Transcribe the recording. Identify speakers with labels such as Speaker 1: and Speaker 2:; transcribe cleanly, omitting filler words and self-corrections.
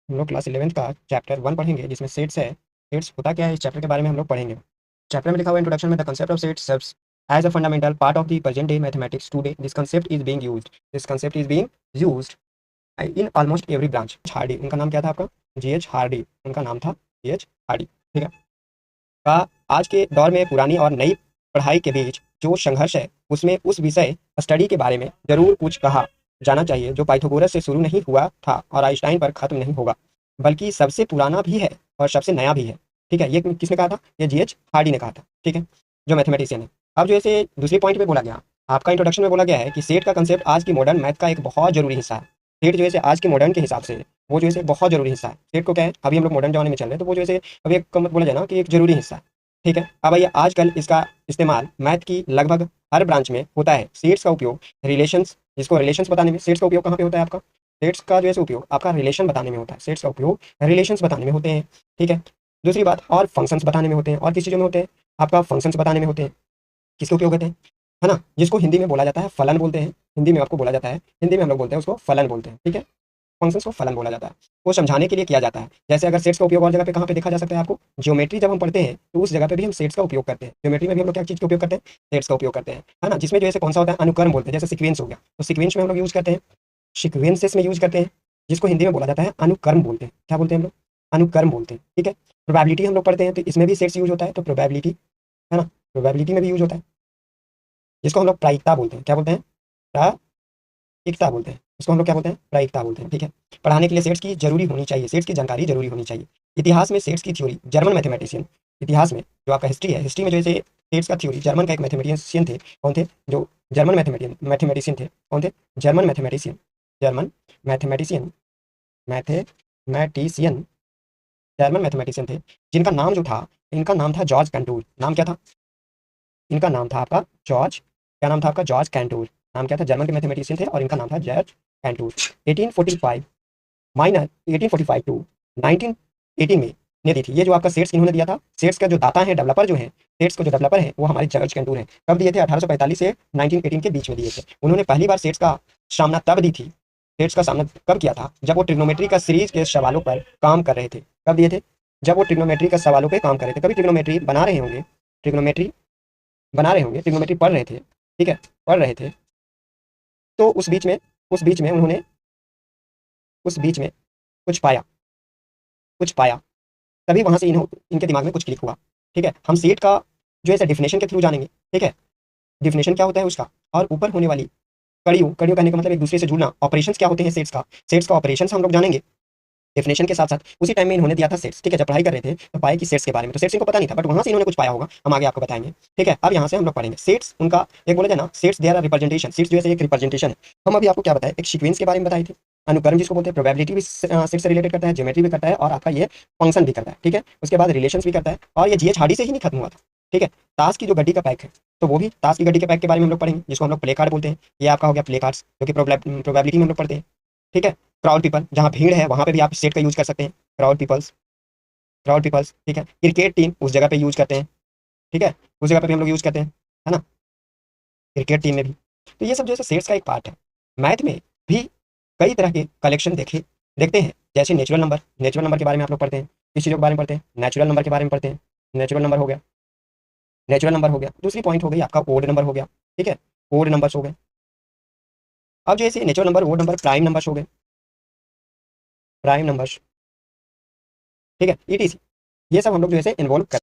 Speaker 1: हम लोग class 11th का चैप्टर 1 पढ़ेंगे जिसमें सेट्स है। सेट्स होता क्या है इस चैप्टर के बारे में हम लोग पढ़ेंगे। चैप्टर में लिखा हुआ इंट्रोडक्शन में the concept of sets serves as a fundamental part of the present day mathematics today this concept is being used in almost every branch. Hardy, उनका नाम क्या था आपका? जीएच हार्डी, उनका नाम था जीएच हार्डी। ठीक है। का आज के दौर में पुरानी और नई पढ़ाई के बीच जो संघर्ष है उसमें उस विषय स्टडी के बारे में जरूर कुछ कहा जाना चाहिए जो पाइथागोरस से शुरू नहीं हुआ था और आइंस्टाइन पर खत्म नहीं होगा, बल्कि सबसे पुराना भी है और सबसे नया भी है। ठीक है, ये किसने कहा था? ये जीएच हार्डी ने कहा था। ठीक है, जो मैथमेटिशियन है। अब जो ऐसे दूसरी पॉइंट पे बोला गया, आपका इंट्रोडक्शन में बोला गया है कि सेट का कंसेप्ट आज की मॉडर्न मैथ का एक बहुत जरूरी हिस्सा है। सेट जो है आज के मॉडर्न के हिसाब से वो जो है बहुत जरूरी हिस्सा है। सेट को क्या है, अभी हम लोग मॉडर्न जमाने में चल रहे हैं तो वो जो है अभी एक बोला जाए ना कि एक जरूरी हिस्सा है। ठीक है। अब आइए, आजकल इसका इस्तेमाल मैथ की लगभग हर ब्रांच में होता है। सेट्स का उपयोग रिलेशंस, जिसको रिलेशंस बताने में, सेट्स का उपयोग कहाँ पे होता है आपका? सेट्स का जो है उपयोग आपका रिलेशन बताने में होता है। सेट्स का उपयोग रिलेशंस बताने में होते हैं। ठीक है। दूसरी बात, और फंक्शंस बताने में होते हैं। और किस चीज़ों में होते हैं? आपका फंक्शंस बताने में होते हैं। किसके उपयोग होते हैं? है ना, जिसको हिंदी में बोला जाता है फलन बोलते हैं। हिंदी में आपको बोला जाता है, हिंदी में हम लोग बोलते हैं उसको फलन बोलते हैं। ठीक है। फंक्शंस को फलन बोला जाता है। वो समझाने के लिए किया जाता है। जैसे अगर सेट्स का उपयोग और जगह पे कहाँ पे देखा जा सकता है आपको? ज्योमेट्री जब हम पढ़ते हैं तो उस जगह पे भी हम सेट्स का उपयोग करते हैं। ज्योमेट्री में भी हम लोग क्या चीज़ का उपयोग करते हैं? सेट्स का उपयोग करते हैं। है ना, जिसमें जो है कौन सा होता है? अनुक्रम बोलते हैं। जैसे सीक्वेंस हो गया तो सीक्वेंस में हम लोग यूज करते हैं, सीक्वेंसेस में यूज करते हैं, जिसको हिंदी में बोला जाता है अनुक्रम बोलते हैं। क्या बोलते हैं हम लोग? अनुक्रम बोलते हैं। ठीक है। प्रोबेबिलिटी हम लोग पढ़ते हैं तो इसमें भी सेट्स यूज होता है, तो प्रोबेबिलिटी, है ना, प्रोबेबिलिटी में भी यूज होता है, जिसको हम लोग प्रायिकता बोलते हैं। क्या बोलते हैं? प्रायिकता बोलते हैं। इसको हम लोग क्या बोलते हैं? प्रायिकता बोलते हैं। ठीक है। पढ़ाने के लिए सेट्स की जरूरी होनी चाहिए, सेट्स की जानकारी जरूरी होनी चाहिए। इतिहास में सेट्स की थ्योरी जर्मन मैथमेटिशियन, इतिहास में जो आपका हिस्ट्री है, हिस्ट्री में जो है सेट्स का थ्योरी जर्मन का एक मैथमेटिशियन थे। कौन थे? जो जर्मन मैथमेटिशियन थे। कौन थे? German mathematician, German mathematician, mathematician, German mathematician थे, जिनका नाम जो था, इनका नाम था जॉर्ज कैंटूर। नाम क्या था? इनका नाम था आपका जॉर्ज, क्या नाम था आपका? जॉर्ज कैंटूर। नाम क्या था? जर्मन के मैथमेटिशियन थे और इनका नाम था जॉर्ज कैंटूर। 1845 माइनस 1845 टू 1918 में ने दी थी। ये जो आपका सेट्स इन्होंने दिया था, सेट्स का जो दाता है, डेवलपर जो है, सेट्स को जो डेवलपर है वो हमारे जॉर्ज कैंटूर हैं। कब दिए थे? 1845 से 1918 के बीच में दिए थे। उन्होंने पहली बार सेट्स का सामना तब दी थी, सेट्स का सामना कब किया था? जब वो ट्रिग्नोमेट्री का सीरीज के सवालों पर काम कर रहे थे। कब दिए थे? जब वो ट्रिग्नोमेट्री का सवालों पर काम कर रहे थे। कभी ट्रिग्नोमेट्री बना रहे होंगे, ट्रिग्नोमेट्री बना रहे होंगे, ट्रिग्नोमेट्री पढ़ रहे थे। ठीक है, पढ़ रहे थे। तो उस बीच में उन्होंने, उस बीच में कुछ पाया, कुछ पाया, तभी वहां से इनके दिमाग में कुछ क्लिक हुआ। ठीक है। हम सेट का जो है डेफिनेशन के थ्रू जानेंगे। ठीक है, डेफिनेशन क्या होता है उसका, और ऊपर होने वाली कड़ियों, कड़ियों कहने का मतलब एक दूसरे से जुड़ना, ऑपरेशंस क्या होते हैं सेट्स का, सेट्स का ऑपरेशंस हम लोग जानेंगे डेफिनेशन के साथ साथ। उसी टाइम में इन्होंने दिया था सेट्स। ठीक है, जब पढ़ाई कर रहे थे तो पाए कि सेट्स के बारे में, तो सेट्स इनको पता नहीं था, बट वहां से इन्होंने कुछ पाया होगा, हम आगे आपको बताएंगे। ठीक है। अब यहाँ से हम लोग पढ़ेंगे सेट्स। उनका एक बोले जाए ना, sets they are representation, sets जो है एक रिप्रेजेंटेशन है। हम अभी आपको क्या बताए? एक सीक्वेंस के बारे में बताए थे, अनुक्रम जिसको बोलते हैं, प्रोबेबिलिटी भी सेट से रिलेटेड करता है, ज्योमेट्री भी करता है, और आपका ये फंक्शन भी करता है। ठीक है। उसके बाद रिलेशंस भी करता है, और ये जीएच हार्डी से ही नहीं खत्म हुआ था। ठीक है। ताश की जो गड्डी का पैक है, तो वो भी ताश की गड्डी के पैक के बारे में हम लोग पढ़ेंगे, जिसको हम लोग प्ले कार्ड बोलते हैं। ये आपका हो गया प्ले कार्ड्स, जो कि प्रोबेबिलिटी में हम लोग पढ़ते हैं। ठीक है। क्राउड पीपल, जहाँ भीड़ है वहाँ पे भी आप सेट का यूज कर सकते हैं, क्राउड पीपल्स, क्राउड पीपल्स। ठीक है। क्रिकेट टीम, उस जगह पे यूज करते हैं। ठीक है, उस जगह पे भी हम लोग यूज करते हैं, है ना, क्रिकेट टीम में भी। तो ये सब जो है सेट्स का एक पार्ट है। मैथ में भी कई तरह के कलेक्शन देखते हैं। जैसे नेचुरल नंबर, नेचुरल नंबर के बारे में आप लोग पढ़ते हैं। किस चीज़ों के बारे में पढ़ते हैं? नेचुरल नंबर के बारे में पढ़ते हैं। नेचुरल नंबर हो गया, नेचुरल नंबर हो गया। दूसरी पॉइंट हो गई आपका ओड नंबर हो गया। ठीक है, ओड नंबर्स हो गए। अब जैसे natural number, odd number, prime numbers हो गए, प्राइम नंबर्स। ठीक है, ईटीसी, ये सब हम लोग जो है इन्वॉल्व